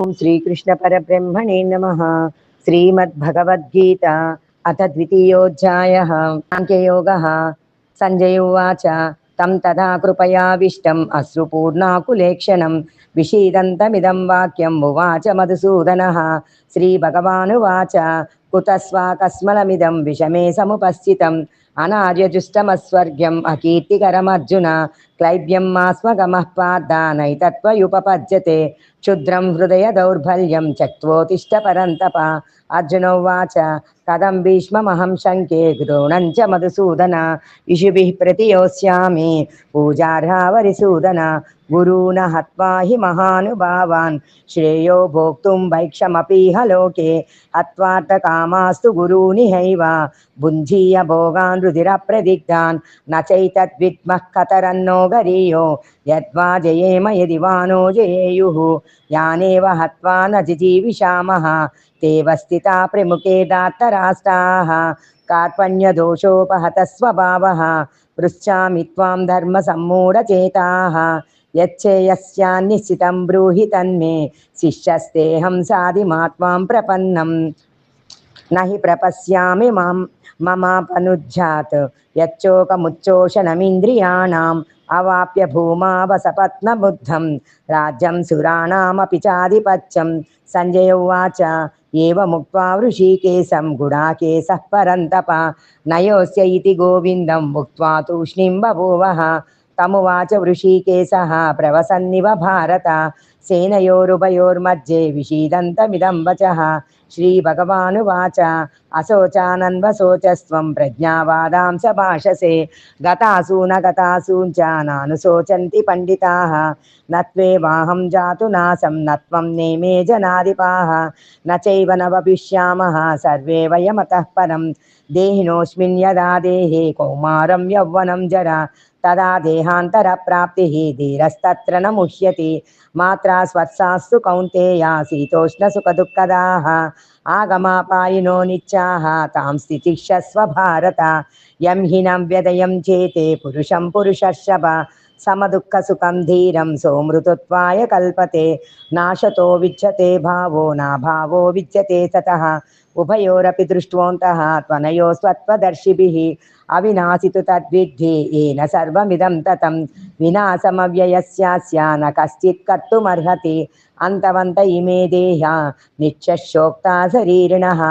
ओम श्रीकृष्ण परब्रह्मणे नमः। श्रीमद्भगवद्गीता अथ द्वितीयोऽध्यायः साङ्ख्ययोगः। संजय उवाच तं तदा कृपयाविष्टम् अश्रुपूर्णाकुलेक्षणं विषीदन्तमिदं वाक्यम् उवाच मधुसूदनः। श्रीभगवानुवाच कुतस्वाकस्मलमिदं विषमे समुपस्थितम् अनार्यजुष्टमस्वर्ग्यम् अकीर्तिकरमर्जुन क्लैब्यं मास्मगमः पार्थ नैतत्त्वयुपपद्यते क्षुद्रं हृदय दौर्बल्यं त्यक्त्वोत्तिष्ठ परन्तप। अर्जुन उवाच कथं भीष्ममहं शङ्के द्रोणं च मधुसूदन इषुभिः प्रतियोत्स्यामि पूजार्हा वरिसूदन गुरून् हत्वा हि महानुभावान् श्रेयो भोक्तुं भैक्षमपीह लोके हत्वार्थकामास्तु गुरूनिहैव भुञ्जीय भोगान् रुधिरप्रदिग्धान् न चैतद्विद्मः कतरन्नो गरीयो यद्वा जयेम यदि वा नो जयेयुः यानेव हत्वा न जिजीविषामः तेव स्थिता प्रमुखे दात्तराष्ट्राः कार्पण्यदोषोपहतः स्वभावः पृच्छामि त्वां धर्मसम्मूढचेताः यच्छेयस्यान्निश्चितं ब्रूहि तन्मे शिष्यस्तेऽहं साधिमात्मां प्रपन्नम् न हि प्रपश्यामि ममापनुज्झात् यच्चोकमुच्चोषणमिन्द्रियाणाम् अवाप्य भूमावसपत्नबुद्धं राज्यं सुराणामपि चाधिपत्यं। संजय उवाच एवमुक्त्वा वृषीकेशं गुडाकेशः परन्तप न योऽस्य इति गोविन्दम् उक्त्वा तूष्णीं बभूवः। तमुवाच वृषीकेशः प्रवसन्निव भारत सेनयोरुभयोर्मध्ये विषीदन्तमिदं वचः। श्रीभगवानुवाच अशोचानन्वशोचस्त्वं प्रज्ञावादां स भाषसे गतासु न गतासूं च नानुशोचन्ति पण्डिताः न त्वेवाहं जातु नासं न त्वं नेमे जनाधिपाः न चैव न भविष्यामः सर्वे वयमतः परं देहिनोऽस्मिन् यदा देहे कौमारं यौवनं जरा तदा देहान्तरप्राप्तिः धीरस्तत्र न मुह्यति मात्रा स्पर्शास्तु कौन्तेया शीतोष्णसुखदुःखदाः आगमापायिनो नित्याः तां स्थितिक्षस्व भारत यं हि न व्यदयं चेते पुरुषं पुरुषर्षभ समदुःखसुखं धीरं सोमृतत्वाय कल्पते नाशतो विच्यते भावो नाभावो विच्यते ततः उभयोरपि दृष्टोऽन्तः त्वनयो स्वत्वदर्शिभिः अविनाशि तु तद्विद्धि येन सर्वमिदं ततं विनाशमव्ययस्यास्य न कश्चित् कर्तुमर्हति अन्तवन्त इमे देहा नित्यशोक्ता शरीरिणः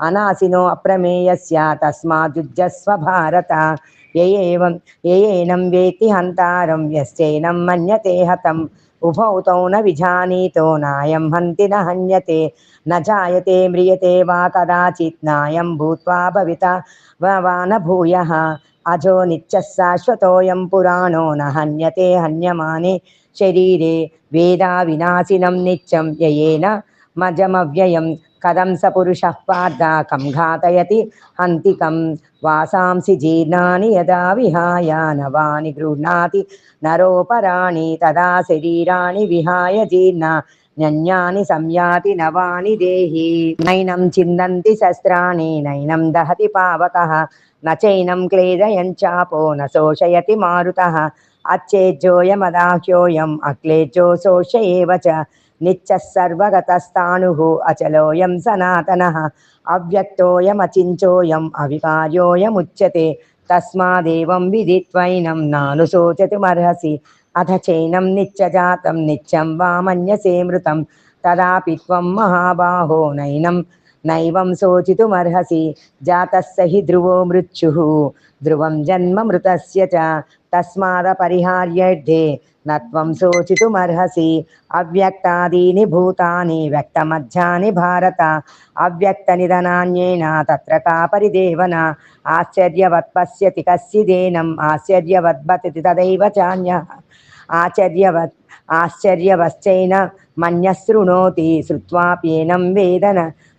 अनाशिनो अप्रमेयस्य तस्माद्युज्यस्व भारत येनं वेत्ति हन्तारं यश्चैनं मन्यते हतम् उभौ तौ न विजानीतो नायं हन्ति न हन्यते न जायते म्रियते वा कदाचित् नायं भूत्वा भविता वा न भूयः अजो नित्यः शाश्वतोऽयं पुराणो न हन्यते हन्यमाने शरीरे वेदा विनाशिनं नित्यं ययेन मजमव्ययं कथं स पुरुषः पार्थ कं घातयति हन्तिकं वासांसि जीर्णानि यदा विहाय नवानि गृह्णाति नरोपराणि तदा शरीराणि विहाय जीर्णान्यानि संयाति नवानि देहि नैनं छिन्दन्ति शस्त्राणि नैनं दहति पावकः न चैनं क्लेदयन् चापो न शोषयति मारुतः अच्छेज्योऽयमदाह्योऽयम् अक्लेज्यो शोष्य एव च नित्यः सर्वगतस्ताणुः अचलोऽयं सनातनः अव्यक्तोऽयमचिन्त्योऽयम् अविकार्योऽयमुच्यते तस्मादेवं विदित्वैनं नानुशोचतुमर्हसि अथ चैनं नित्यजातं नित्यं वा मन्यसे मृतं तदापि त्वं महाबाहो नैवं शोचितुमर्हसि जातस्य हि ध्रुवो मृत्युः ध्रुवं जन्म मृतस्य च तस्मादपरिहार्येद्धे न त्वं शोचितुमर्हसि अव्यक्तादीनि भूतानि व्यक्तमध्यानि भारत अव्यक्तनिधनान्येन तत्र का परिदेवना आश्चर्यवत् पश्यति कश्चिदेनम् आश्चर्यवद्भवति तदैव चान्यः आश्चर्यवश्चैन मन्यः शृणोति श्रुत्वाप्येनं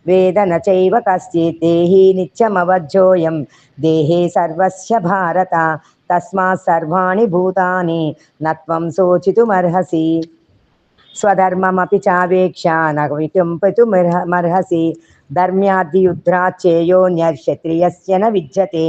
वेद न चैव कश्चित् देहि नित्यमवध्योऽयं देहे सर्वस्य भारत तस्मात् सर्वाणि भूतानि न त्वं शोचितुमर्हसि स्वधर्ममपि चावेक्ष्य न विटुम्पितुमर्हसि धर्म्याद्धियुद्धाच्चेयोऽन्यक्षत्रियस्य न विद्यते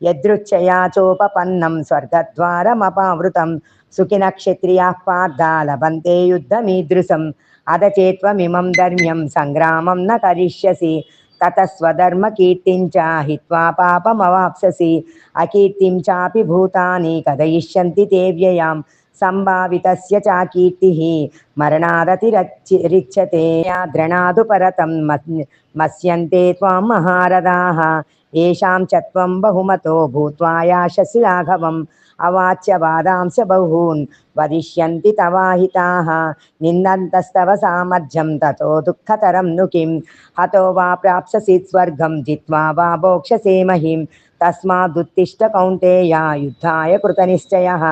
यदृच्छया चोपपन्नं स्वर्गद्वारमपावृतं सुखिनः क्षत्रियाः पार्थ लभन्ते युद्धमीदृशं అద చేత్వమిమం ధర్మ్యం సంగ్రామం న కరిష్యసి తతస్వధర్మ కీర్తించ హిత్వా పాపమవాప్స్యసి అకీర్తిం చాపి భూతాని కథయిష్యంతి తే వ్యయాం సంభావితస్య చ కీర్తిః మరణాదతిరిచ్యతే ద్రణాదు పరతం మస్యంతే త్వాం మహారథాః ఏషాం చ త్వం బహుమతో భూత్వా యాశసి రాఘవం అవాచ్య వాదాంశ బహూన్ వదిష్యంతి తవాహితాః నిందంతస్తవ సామర్థ్యం తతో దుఃఖతరం ను కిం హతో వా ప్రాప్స్యసి స్వర్గం జిత్వా వా భోక్ష్యసే మహిం తస్మాదుత్తిష్ట కౌంతేయ యుద్ధాయ కృతనిశ్చయః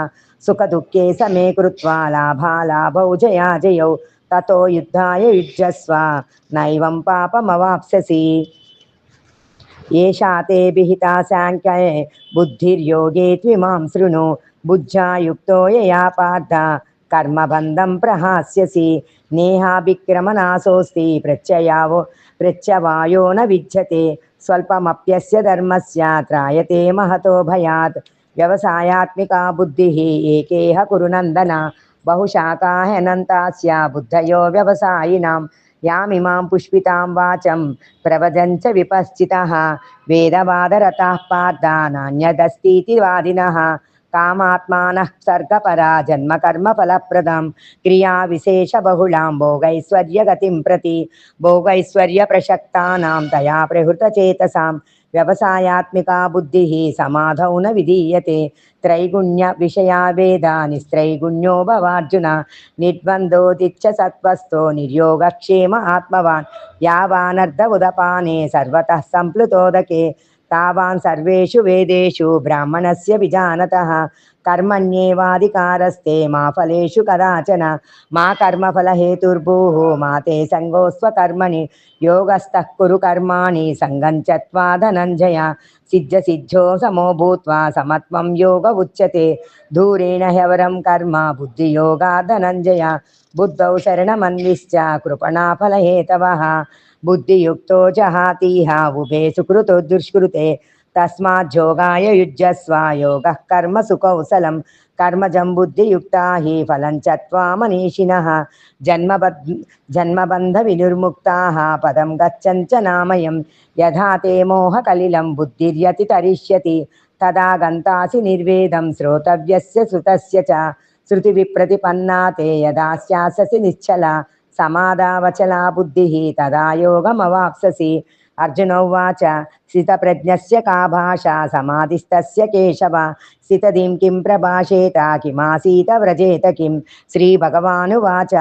సుఖదుఃఖే సమే కృత్వా లాభాలాభౌ జయాజయౌ తతో యుద్ధాయ యుజ్యస్వ నైవం పాపమవాప్స్యసి ఏషా తే విహితా సాంఖ్యే బుద్ధిర్యోగే త్విమాం శృణు బుద్ధ్యా యుక్తో యయా పార్థ కర్మబంధం ప్రహాస్యసి నేహాభిక్రమనాశోస్తి ప్రత్యవాయో న విద్యతే స్వల్పమప్యస్య ధర్మస్య త్రాయతే మహతో భయాత్ వ్యవసాయాత్మికా బుద్ధిః ఏకేహ కురు నందన బహుశాఖా హ్యనంతాస్య బుద్ధయో వ్యవసాయినాం యామిమాం పుష్పితాం వాచం ప్రవదంచ విపశ్చితః వేదవాదరతాః పార్థ నాన్యదస్तीति వాదినః కామాత్మానః సర్గపరా జన్మకర్మ ఫలప్రదం క్రియా విశేష బహుళాం భోగైశ్వర్యగతిం ప్రతి భోగైశ్వర్య ప్రసక్తానాం తయా ప్రహృత చేతసాం వ్యవసాయాత్మికా బుద్ధిః సమాధౌ న విధీయతే త్రైగుణ్య విషయా వేదా నిస్త్రైగుణ్యో భవార్జున నిర్ద్వంద్వోదిచ్చ సత్వస్థో నిర్యోగక్షేమ ఆత్మవాన్ యావానర్ధ ఉదపానే సర్వతః సంప్లుతోదకే తావాన్ సర్వేషు వేదేషు బ్రాహ్మణస్య విజానతః కర్మణ్యేవాధికారస్తే మా ఫలేషు కదాచన మా కర్మఫల హేతుర్భూః మా తే సంగోస్వ కర్మణి యోగస్థః కురు కర్మాణి సంగం త్యక్త్వా ధనంజయ సిద్ధ్యో సమో భూత్వా సమత్వం యోగ ఉచ్యతే దూరేణ హ్యవరం కర్మ బుద్ధియోగా ధనంజయ బుద్ధౌ శరణమన్విశ్చ కృపణా ఫలహేతవః బుద్ధియుక్తో జహాతీహ ఉభే సుకృతో దుష్కృతే తస్మాజ్జోగాయ యుజ్యస్వ యోగః కర్మసు కౌశలం కర్మజం బుద్ధియుక్తా హి ఫలం చత్వా మనీషిణః జన్మబంధ వినిర్ముక్తాః పదం గచ్చంచ నామయం యథా తే మోహకలిలం బుద్ధిర్యతి తరిష్యతి తదా గంతాసి నిర్వేదం శ్రోతవ్యస్య శృతస్య చ శృతి విప్రతిపన్నా తే యదా స్యాససి నిశ్చల సమాదావచలా బుద్ధిః తదా యోగమవాప్స్యసి అర్జునోవాచ స్థితప్రజ్ఞస్య కా భాషా సమాధిస్తస్య కేశవ స్థితదీం కిం ప్రభాషేత కిమాసీత వ్రజేత కిం శ్రీభగవానువాచ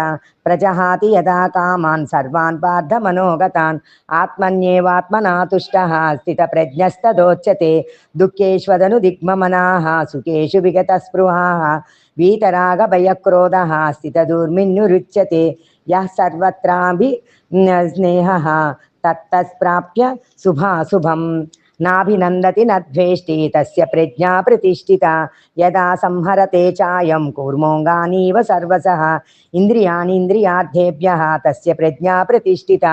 ప్రజహాతి యదా కామాన్ సర్వాన్ పార్థ మనోగతాన్ ఆత్మన్యేవాత్మనా తుష్టః స్థితప్రజ్ఞస్తదోచ్యతే దుఃఖేష్వదను దిగ్మమనాః సుఖేషు విగతస్పృహాః వీతరాగభయక్రోధः స్థితధూర్మిన్నురుచ్యతే యః సర్వత్రాభి స్నేహः తత్తస్ప్రాప్య శుభాశుభం నాభినందతి నద్వేష్టి తస్య ప్రజ్ఞా ప్రతిష్ఠిత యదా సంహరతే చాయం కూర్మోంగానీవ సర్వసః ఇంద్రియాణీంద్రియార్థేభ్యః తస్య ప్రజ్ఞా ప్రతిష్ఠిత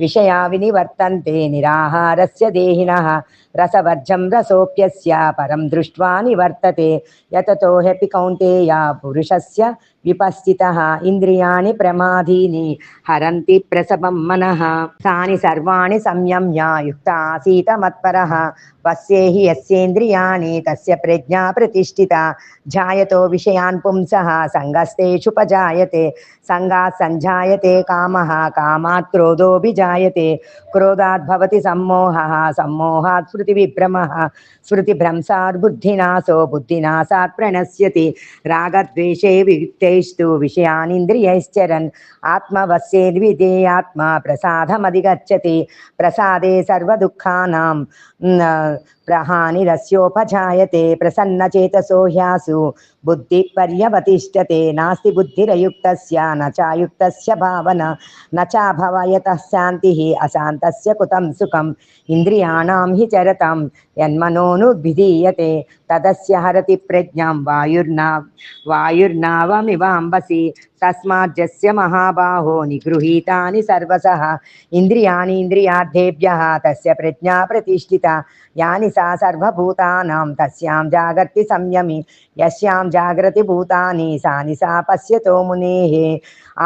విషయా వినివర్తంతే నిరాహారస్య దేహినః రసవర్జం రసోప్యస్య పరం దృష్ట్వా నివర్తతే యతతో హ్యపి కౌంతేయ పురుషస్య విపస్థితః ఇంద్రియాణి ప్రమాదీని హరంతి ప్రసవం మనః తాని సర్వాణి సంయమ్య యుక్త ఆసీత మత్పరః వస్యేహి యస్యేంద్రియాణి తస్య ప్రజ్ఞా ప్రతిష్ఠిత ధ్యాయతో విషయాన్ పుంసః సంగస్తేషుపజాయతే సంగాత్ సంజాయతే కామః కామాత్ క్రోధోభిజాయతే క్రోధాత్ భవతి సమ్మోహః సమ్మోహాత్ స్మృతివిభ్రమః స్మృతిభ్రంశాత్ బుద్ధినాశో బుద్ధినాశాత్ ప్రణశ్యతి రాగద్వేషే వియుక్తైస్తు విషయానింద్రియైశ్చరన్ ఆత్మవశ్యేద్విధేయాత్మా ప్రసాదమధిగచ్చతి ప్రసాదే సర్వదుఃఖానాం ప్రహానిరస్యోపజాయతే ప్రసన్నచేతసో హ్యాసు బుద్ధి పర్యవతిష్ఠతే నాస్తి బుద్ధిరయుక్తస్య నచాయుక్తస్య భావన నచాభవయతః శాంతిః అశాంతస్య కుతం సుఖం ఇంద్రియాణాం హి చరతాం యన్మనోనుభిధీయతే తదస్య హరతి ప్రజ్ఞాం వాయుర్నావమివాంబసి తస్మాజ్జస్య మహాబాహో నిగృహీతాని సర్వసః ఇంద్రియాణి ఇంద్రియార్థేభ్యః తస్య ప్రజ్ఞా ప్రతిష్ఠిత యాని సా సర్వభూతానాం తస్యాం జాగర్తి సంయమి యస్యాం జాగ్రతి భూతాని సాని సా పశ్యతో మునేః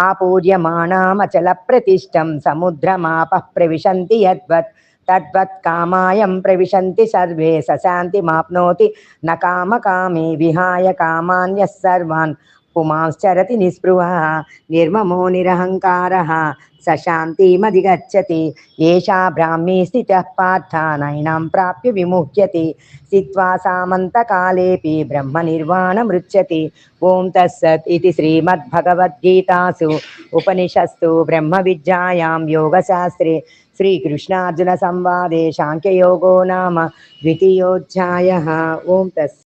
ఆపూర్యమాణామచల ప్రతిష్టం సముద్రమాపః ప్రవిశంతి యద్వత్ తద్వత్ కామాయం ప్రవిశంతి సర్వే సశాంతిమాప్నోతి న కామకామే విహాయ కామాన్యః సర్వాన్ పుమాంశ్చరతి నిస్పృహः నిర్మమో నిరహంకారः సశాంతిమధిగచ్చతి ఏషా బ్రాహ్మీ స్థితః పార్థ నైనాం ప్రాప్య విముహ్యతి స్థిత్వా సామంతకాలేపి బ్రహ్మనిర్వాణమృచ్చతి. ఓం తత్సత్ ఇది శ్రీమద్భగవద్గీతాసు ఉపనిషత్సు బ్రహ్మ విద్యాయాం యోగశాస్త్రే శ్రీకృష్ణార్జున సంవాదే సాంఖ్యయోగో నామ ద్వితీయోధ్యాయः. ఓం తత్సత్.